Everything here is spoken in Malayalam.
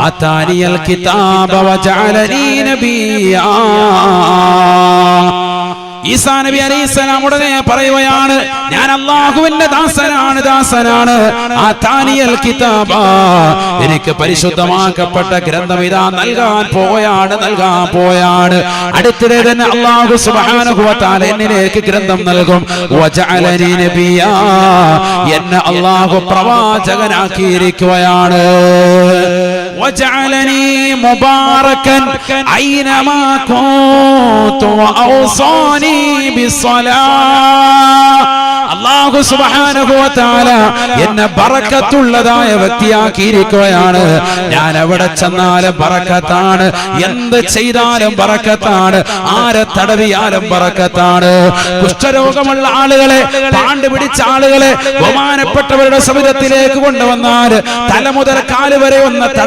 ആതാനിയൽ കിതാബ വജഅലനി നബിയ്യാ. ഈസാ നബി അലൈഹിസ്സലാം ഉടനെ പറയുകയാണ്, ഞാൻ അല്ലാഹുവിന്റെ ദാസനാണ്. ആതാനിയൽ കിതാബ, എനിക്ക് പരിശുദ്ധമാക്കപ്പെട്ട ഗ്രന്ഥം ഇതാ നൽകാൻ പോയാണ്. അടുത്തിടെ തന്നെ അല്ലാഹു സുബ്ഹാനഹു വ തആല എന്നിലേക്ക് ഗ്രന്ഥം നൽകും. വജഅലനി നബിയ്യാ, എന്നെ അല്ലാഹു പ്രവാചകനാക്കിയിരിക്കുകയാണ്. വജഅലനി മുബാറകൻ ഐനമാ കുന്തു വഔസാനി ബിസ്സലാത്ത്. അല്ലാഹു സുബ്ഹാനഹു വ തആല എന്നെ ബറക്കത്തുള്ളതായ വ്യക്തിയാക്കിയിരിക്കുകയാണ്. ഞാൻ എവിടെ ചെന്നാലും ബറക്കത്താണ്, എന്ത് ചെയ്താലും ബറക്കത്താണ്, ആരെ തടവിയാലും ബറക്കത്താണ്. കുഷ്ഠരോഗമുള്ള ആളുകളെ, പാണ്ട് പിടിച്ച ആളുകളെ ബഹുമാനപ്പെട്ടവരുടെ സവിധത്തിലേക്ക് കൊണ്ടുവന്നാൽ തല മുതൽ കാല് വരെ ഒന്ന്